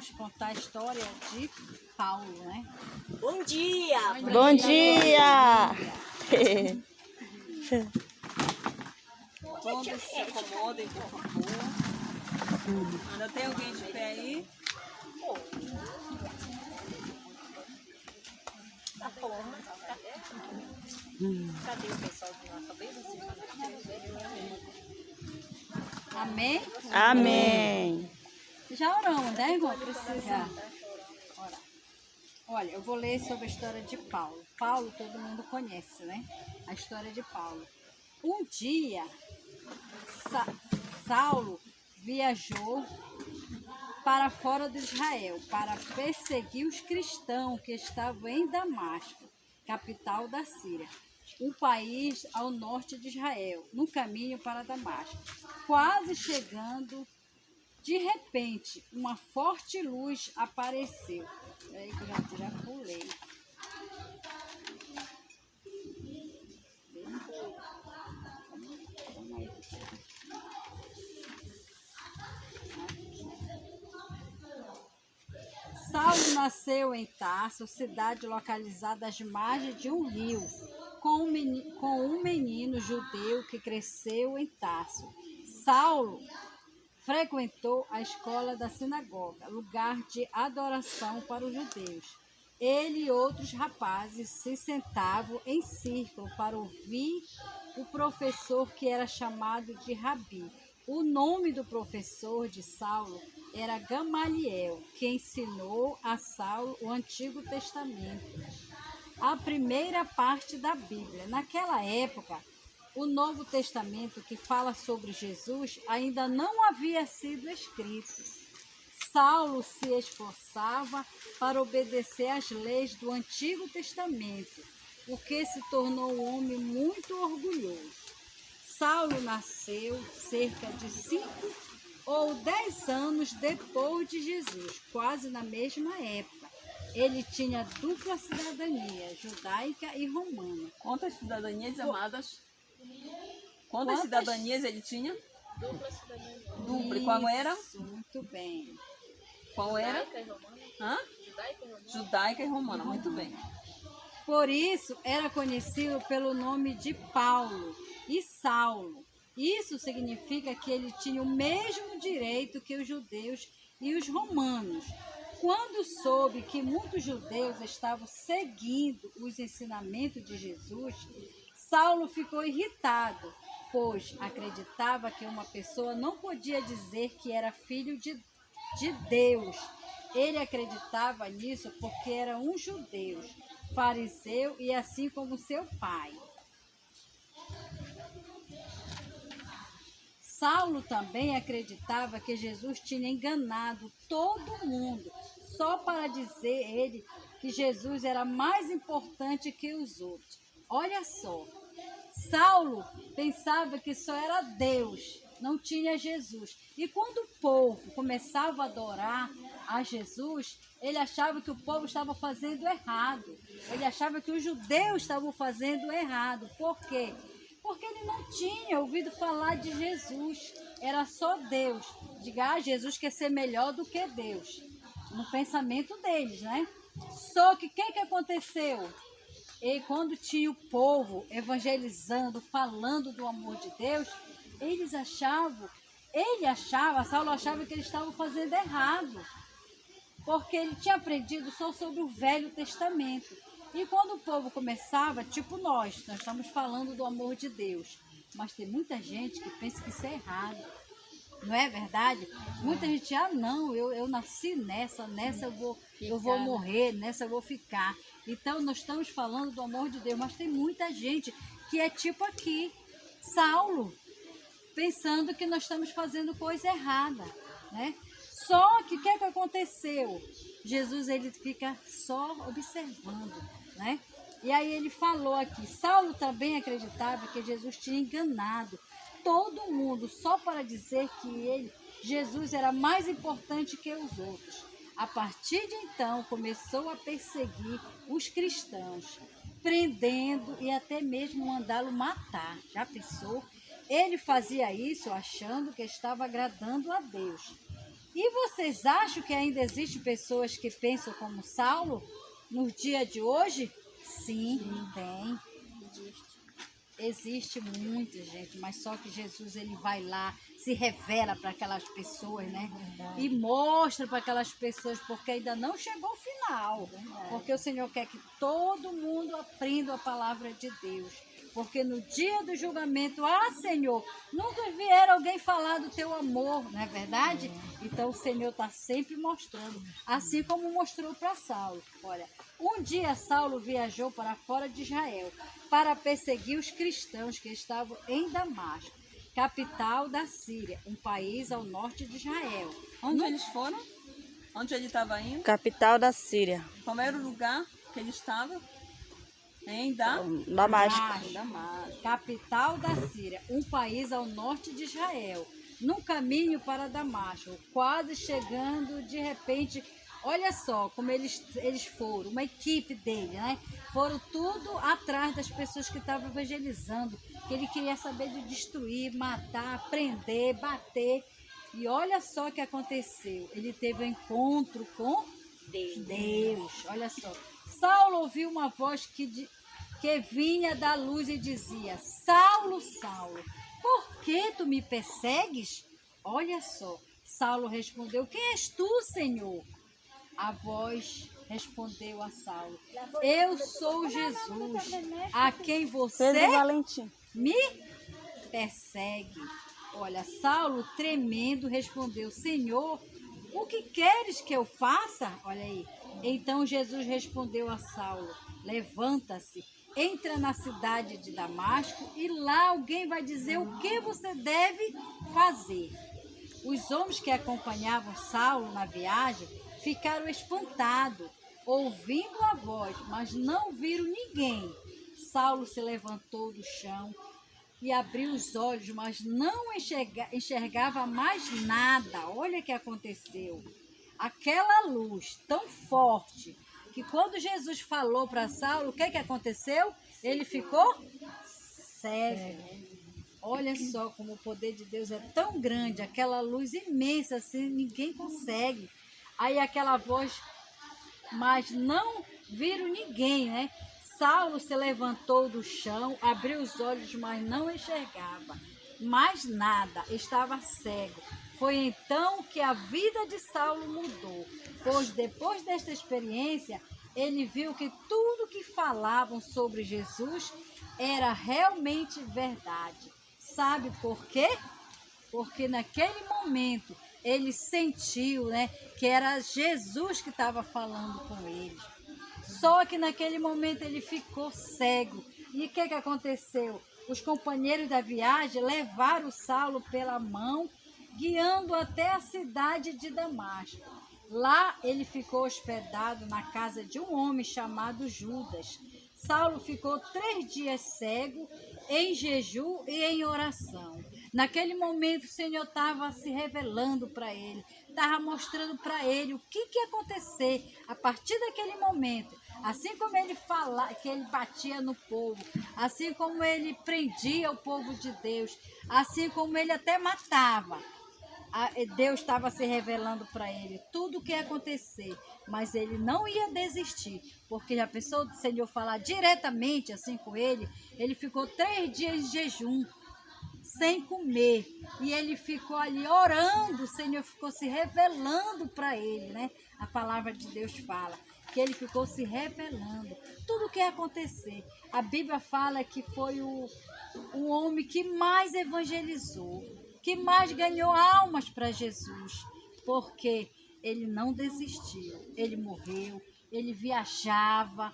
vamos contar a história de Paulo, né? Bom dia! Bom dia! Todos se acomodem, por favor. Ainda tem alguém de pé aí? Cadê o pessoal de lá? Acabei de Amém? Amém. Já oramos, né, irmão? Precisa. Olha, eu vou ler sobre a história de Paulo. Paulo todo mundo conhece, né? A história de Paulo. Um dia, Saulo viajou para fora de Israel para perseguir os cristãos que estavam em Damasco, capital da Síria, um país ao norte de Israel, no caminho para Damasco. Quase chegando, de repente, uma forte luz apareceu. Peraí que eu já pulei. Saulo nasceu em Tarso, cidade localizada às margens de um rio, com um menino judeu que cresceu em Tarso. Saulo frequentou a escola da sinagoga, lugar de adoração para os judeus. Ele e outros rapazes se sentavam em círculo para ouvir o professor, que era chamado de Rabi. O nome do professor de Saulo era Gamaliel, que ensinou a Saulo o Antigo Testamento, a primeira parte da Bíblia. Naquela época, o Novo Testamento, que fala sobre Jesus, ainda não havia sido escrito. Saulo se esforçava para obedecer às leis do Antigo Testamento, o que se tornou um homem muito orgulhoso. Saulo nasceu cerca de 5 ou 10 anos depois de Jesus, quase na mesma época. Ele tinha dupla cidadania, judaica e romana. Quantas cidadanias, amadas? Quantas cidadanias ele tinha? Dupla cidadania. Dupla. E qual era? Muito bem. Qual era? Judaica e romana. Hã? Judaica e romana. Judaica e romana. Muito bem. Por isso era conhecido pelo nome de Paulo e Saulo. Isso significa que ele tinha o mesmo direito que os judeus e os romanos. Quando soube que muitos judeus estavam seguindo os ensinamentos de Jesus, Saulo ficou irritado, pois acreditava que uma pessoa não podia dizer que era filho de Deus. Ele acreditava nisso porque era um judeu, fariseu e assim como seu pai. Saulo também acreditava que Jesus tinha enganado todo mundo, só para dizer ele que Jesus era mais importante que os outros. Olha só, Saulo pensava que só era Deus, não tinha Jesus. E quando o povo começava a adorar a Jesus, ele achava que o povo estava fazendo errado. Ele achava que os judeus estavam fazendo errado. Por quê? Porque ele não tinha ouvido falar de Jesus. Era só Deus. Diga, Jesus quer ser melhor do que Deus. No pensamento deles, né? Só que o que aconteceu? E quando tinha o povo evangelizando, falando do amor de Deus, Saulo achava que eles estavam fazendo errado, porque ele tinha aprendido só sobre o Velho Testamento. E quando o povo começava, tipo nós estamos falando do amor de Deus, mas tem muita gente que pensa que isso é errado. Não é verdade? Muita gente, não, eu nasci nessa eu vou morrer, nessa eu vou ficar. Então, nós estamos falando do amor de Deus, mas tem muita gente que é tipo aqui, Saulo, pensando que nós estamos fazendo coisa errada, né? Só que o que aconteceu? Jesus, ele fica só observando, né? E aí ele falou aqui, Saulo também acreditava que Jesus tinha enganado todo mundo, só para dizer que Jesus era mais importante que os outros. A partir de então, começou a perseguir os cristãos, prendendo e até mesmo mandá-lo matar. Já pensou? Ele fazia isso achando que estava agradando a Deus. E vocês acham que ainda existem pessoas que pensam como Saulo no dia de hoje? Sim, tem. Existe muita gente, mas só que Jesus ele vai lá, se revela para aquelas pessoas, né? E mostra para aquelas pessoas, porque ainda não chegou o final. Porque o Senhor quer que todo mundo aprenda a palavra de Deus. Porque no dia do julgamento, Senhor, nunca vieram alguém falar do teu amor, não é verdade? Então o Senhor está sempre mostrando, assim como mostrou para Saulo. Olha, um dia Saulo viajou para fora de Israel para perseguir os cristãos que estavam em Damasco, capital da Síria, um país ao norte de Israel. Onde eles foram? Onde ele estava indo? Capital da Síria. Qual era o lugar que ele estava? Em Damasco. Damasco. Capital da Síria, um país ao norte de Israel, num caminho para Damasco, quase chegando de repente. Olha só como eles foram, uma equipe dele, né? Foram tudo atrás das pessoas que estavam evangelizando, que ele queria saber de destruir, matar, prender, bater. E olha só o que aconteceu. Ele teve um encontro com Deus. Olha só. Saulo ouviu uma voz que vinha da luz e dizia: Saulo, Saulo, por que tu me persegues? Olha só. Saulo respondeu: Quem és tu, Senhor? A voz respondeu a Saulo: Eu sou Jesus, a quem você me persegue. Olha, Saulo, tremendo, respondeu: Senhor, o que queres que eu faça? Olha aí. Então Jesus respondeu a Saulo: Levanta-se, entra na cidade de Damasco e lá alguém vai dizer o que você deve fazer. Os homens que acompanhavam Saulo na viagem ficaram espantados, ouvindo a voz, mas não viram ninguém. Saulo se levantou do chão e abriu os olhos, mas não enxergava mais nada. Olha o que aconteceu. Aquela luz tão forte que quando Jesus falou para Saulo, o que aconteceu? Ele ficou cego. Olha só como o poder de Deus é tão grande, aquela luz imensa assim, ninguém consegue. Aí aquela voz, mas não viram ninguém, né? Saulo se levantou do chão, abriu os olhos, mas não enxergava mais nada, estava cego. Foi então que a vida de Saulo mudou, pois depois desta experiência, ele viu que tudo que falavam sobre Jesus era realmente verdade. Sabe por quê? Porque naquele momento ele sentiu, né, que era Jesus que estava falando com ele. Só que naquele momento ele ficou cego. E o que aconteceu? Os companheiros da viagem levaram Saulo pela mão, guiando até a cidade de Damasco. Lá ele ficou hospedado na casa de um homem chamado Judas. Saulo ficou 3 dias cego, em jejum e em oração. Naquele momento o Senhor estava se revelando para ele, estava mostrando para ele o que ia acontecer a partir daquele momento. Assim como ele falava, que ele batia no povo, assim como ele prendia o povo de Deus, assim como ele até matava. Deus estava se revelando para ele tudo o que ia acontecer, mas ele não ia desistir, porque a pessoa do Senhor falar diretamente assim com ele, ele ficou 3 dias em jejum, sem comer, e ele ficou ali orando, o Senhor ficou se revelando para ele, né? A palavra de Deus fala que ele ficou se revelando, tudo o que ia acontecer. A Bíblia fala que foi o homem que mais evangelizou, que mais ganhou almas para Jesus, porque ele não desistiu, ele morreu, ele viajava,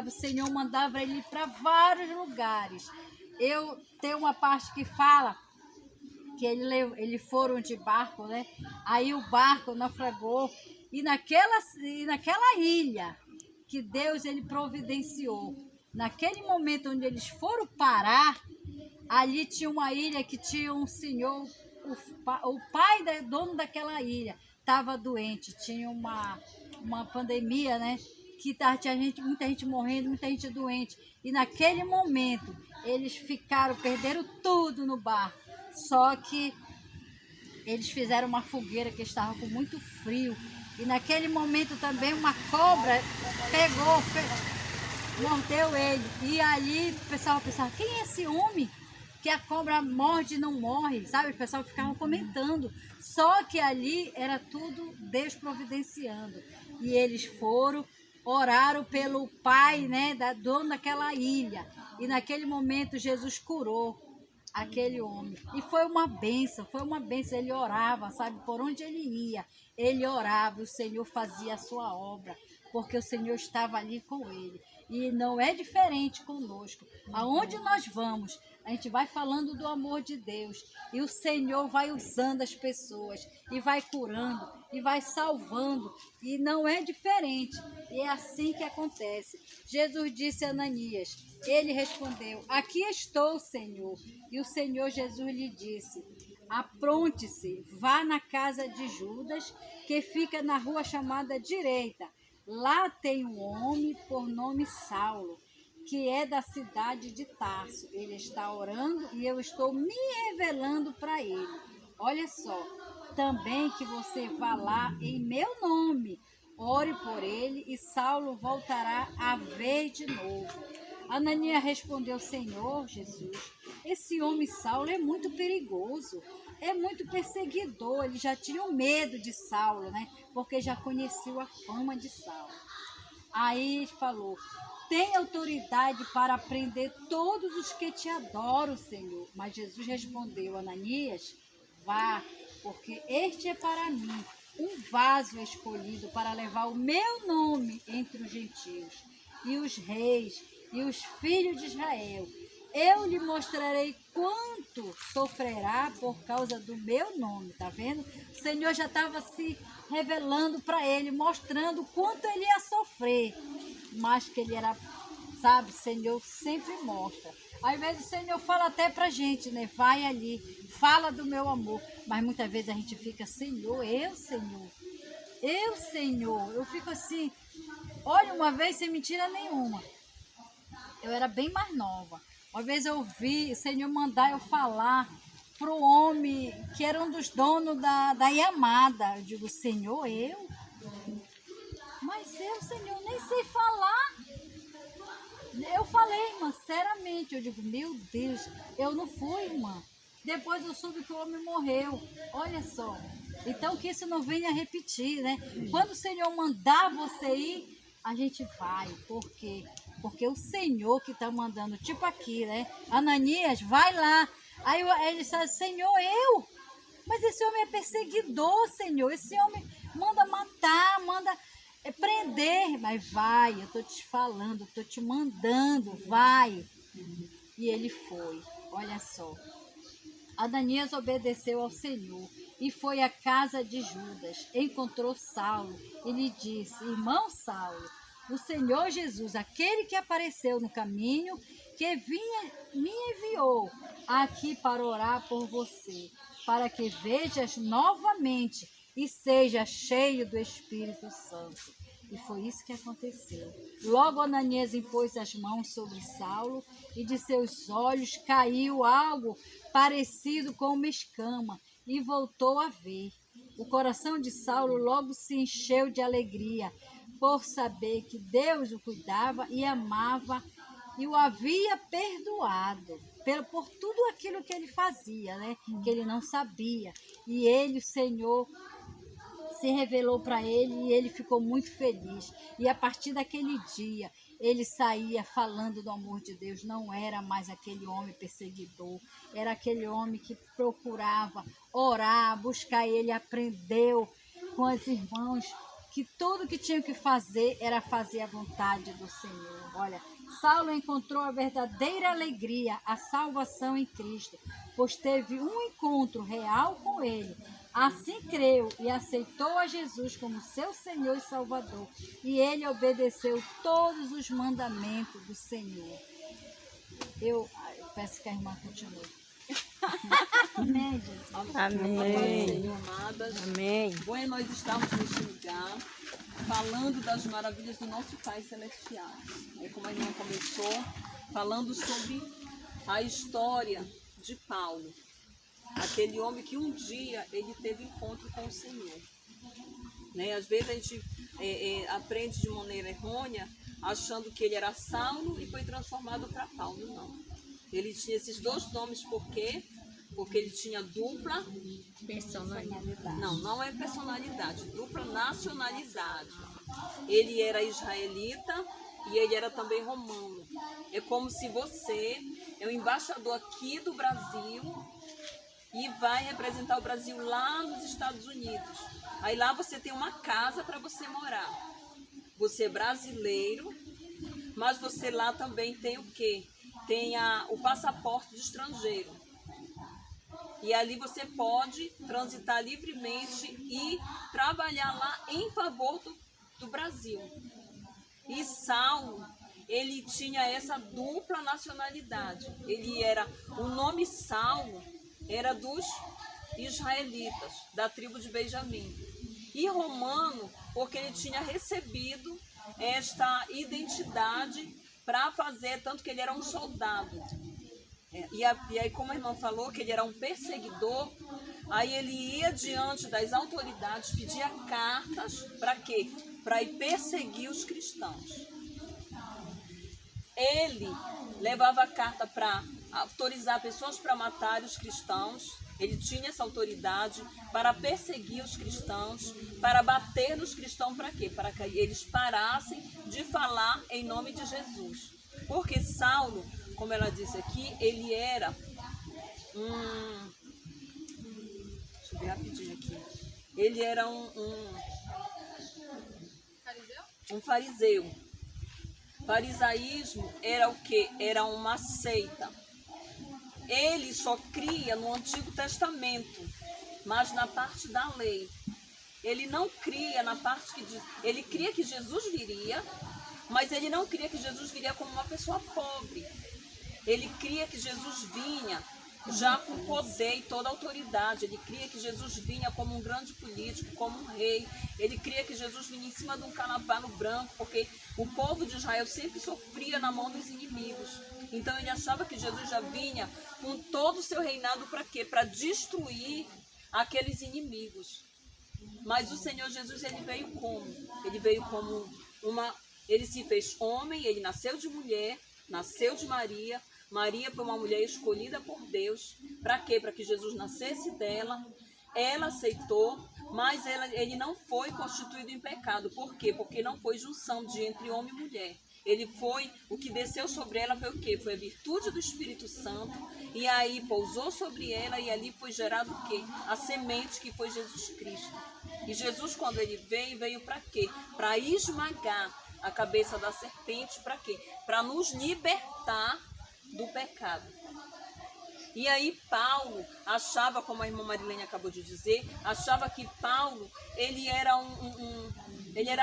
o Senhor mandava ele ir para vários lugares. Eu tenho uma parte que fala que eles foram de barco, né? Aí o barco naufragou e naquela ilha que Deus ele providenciou, naquele momento onde eles foram parar, ali tinha uma ilha que tinha um senhor, o pai dono daquela ilha estava doente, tinha uma pandemia, né? Que tinha muita gente morrendo, muita gente doente. E naquele momento eles perderam tudo no barco. Só que eles fizeram uma fogueira que estava com muito frio. E naquele momento também uma cobra pegou, mordeu ele. E ali o pessoal pensava, quem é esse homem que a cobra morde e não morre? Sabe? O pessoal ficava comentando. Só que ali era tudo Deus providenciando. E eles foram, oraram pelo pai, né, da dono daquela ilha. E naquele momento Jesus curou aquele homem. E foi uma bênção, foi uma bênção. Ele orava, sabe? Por onde ele ia, ele orava, o Senhor fazia a sua obra, porque o Senhor estava ali com ele. E não é diferente conosco. Aonde nós vamos, a gente vai falando do amor de Deus. E o Senhor vai usando as pessoas, e vai curando, e vai salvando. E não é diferente. E é assim que acontece. Jesus disse a Ananias, ele respondeu, aqui estou, Senhor. E o Senhor Jesus lhe disse, apronte-se, vá na casa de Judas, que fica na rua chamada Direita. Lá tem um homem por nome Saulo, que é da cidade de Tarso. Ele está orando e eu estou me revelando para ele. Olha só, também que você vá lá em meu nome, ore por ele e Saulo voltará a ver de novo. Ananias respondeu, Senhor Jesus, esse homem Saulo é muito perigoso, é muito perseguidor. Ele já tinha medo de Saulo, né? Porque já conheceu a fama de Saulo. Aí falou, tem autoridade para prender todos os que te adoram, Senhor. Mas Jesus respondeu, Ananias, vá, porque este é para mim um vaso escolhido para levar o meu nome entre os gentios e os reis e os filhos de Israel. Eu lhe mostrarei quanto sofrerá por causa do meu nome, tá vendo? O Senhor já estava se revelando para ele, mostrando quanto ele ia sofrer, mas que ele era, sabe, o Senhor sempre mostra. Às vezes o Senhor fala até pra gente, né? Vai ali, fala do meu amor, mas muitas vezes a gente fica, Senhor, eu fico assim, olha, uma vez sem mentira nenhuma, eu era bem mais nova. Uma vez eu vi o Senhor mandar eu falar para o homem que era um dos donos da Yamada. Eu digo, Senhor, eu? Mas eu, Senhor, nem sei falar. Eu falei, irmã, seriamente. Eu digo, meu Deus, eu não fui, irmã. Depois eu soube que o homem morreu. Olha só. Então que isso não venha repetir, né? Quando o Senhor mandar você ir, a gente vai. Por quê? Porque o Senhor que está mandando, tipo aqui, né? Ananias, vai lá. Aí ele disse, Senhor, eu? Mas esse homem é perseguidor, Senhor. Esse homem manda matar, manda prender. Mas vai, eu estou te falando, estou te mandando, vai. E ele foi, olha só. Ananias obedeceu ao Senhor e foi à casa de Judas. Encontrou Saulo e lhe disse, irmão Saulo, o Senhor Jesus, aquele que apareceu no caminho, que me enviou aqui para orar por você, para que vejas novamente e seja cheio do Espírito Santo. E foi isso que aconteceu. Logo Ananias impôs as mãos sobre Saulo e de seus olhos caiu algo parecido com uma escama e voltou a ver. O coração de Saulo logo se encheu de alegria por saber que Deus o cuidava e amava e o havia perdoado por tudo aquilo que ele fazia, né? Que ele não sabia. E ele, o Senhor, se revelou para ele e ele ficou muito feliz. E a partir daquele dia, ele saía falando do amor de Deus. Não era mais aquele homem perseguidor, era aquele homem que procurava orar, buscar. Ele aprendeu com os irmãos que tudo que tinha que fazer era fazer a vontade do Senhor. Olha, Saulo encontrou a verdadeira alegria, a salvação em Cristo, pois teve um encontro real com ele. Assim creu e aceitou a Jesus como seu Senhor e Salvador. E ele obedeceu todos os mandamentos do Senhor. Eu peço que a irmã continue. Amém, Jesus. Amém. Senhor, amadas. Amém. Bom é nós estarmos neste lugar, falando das maravilhas do nosso Pai Celestial. É como a irmã começou, falando sobre a história de Paulo. aquele homem que um dia ele teve encontro com o Senhor. Né? Às vezes a gente aprende de maneira errônea, achando que ele era Saulo e foi transformado para Paulo. Não. Ele tinha esses dois nomes, por quê? Porque ele tinha dupla Personalidade. não é personalidade, dupla nacionalidade. Ele era israelita e ele era também romano. É como se você é o embaixador aqui do Brasil e vai representar o Brasil lá nos Estados Unidos. Aí lá você tem uma casa para você morar. Você é brasileiro, mas você lá também tem o quê? Tem o passaporte de estrangeiro. E ali você pode transitar livremente e trabalhar lá em favor do Brasil. E Saulo, ele tinha essa dupla nacionalidade. O nome Saulo era dos israelitas, da tribo de Benjamim. E romano, porque ele tinha recebido esta identidade para fazer, tanto que ele era um soldado. E aí, como a irmã falou, que ele era um perseguidor, aí ele ia diante das autoridades, pedia cartas, para quê? Para ir perseguir os cristãos. Ele levava carta para autorizar pessoas para matar os cristãos. Ele tinha essa autoridade para perseguir os cristãos, para bater nos cristãos, para quê? Para que eles parassem de falar em nome de Jesus. Porque Saulo, como ela disse aqui, ele era deixa eu ver rapidinho aqui. Ele era um fariseu. Farisaísmo era o quê? Era uma seita. Ele só cria no Antigo Testamento, mas na parte da lei. Ele não cria na parte que diz... Ele cria que Jesus viria, mas ele não cria que Jesus viria como uma pessoa pobre. Ele cria que Jesus vinha já com poder e toda a autoridade. Ele cria que Jesus vinha como um grande político, como um rei. Ele cria que Jesus vinha em cima de um cavalo branco, porque o povo de Israel sempre sofria na mão dos inimigos. Então ele achava que Jesus já vinha com todo o seu reinado para quê? Para destruir aqueles inimigos. Mas o Senhor Jesus, ele veio como? Ele veio como ele se fez homem, ele nasceu de mulher, nasceu de Maria. Maria foi uma mulher escolhida por Deus. Para quê? Para que Jesus nascesse dela. Ela aceitou, mas ele não foi constituído em pecado. Por quê? Porque não foi junção entre homem e mulher. O que desceu sobre ela foi o quê? Foi a virtude do Espírito Santo. E aí pousou sobre ela e ali foi gerado o quê? A semente que foi Jesus Cristo. E Jesus, quando ele veio para quê? Para esmagar a cabeça da serpente. Para quê? Para nos libertar do pecado. E aí Paulo achava, como a irmã Marilene acabou de dizer, achava que Paulo, ele era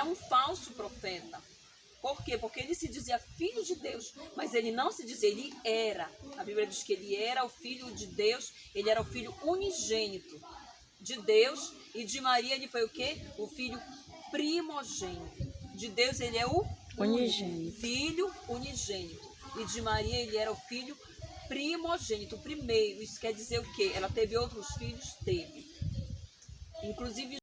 um falso profeta. Por quê? Porque ele se dizia filho de Deus, mas ele não se dizia, ele era. A Bíblia diz que ele era o filho de Deus, ele era o filho unigênito de Deus, e de Maria ele foi o quê? O filho primogênito. De Deus ele é o Unigênito. Filho unigênito. E de Maria ele era o filho primogênito, o primeiro. Isso quer dizer o quê? Ela teve outros filhos? Teve. Inclusive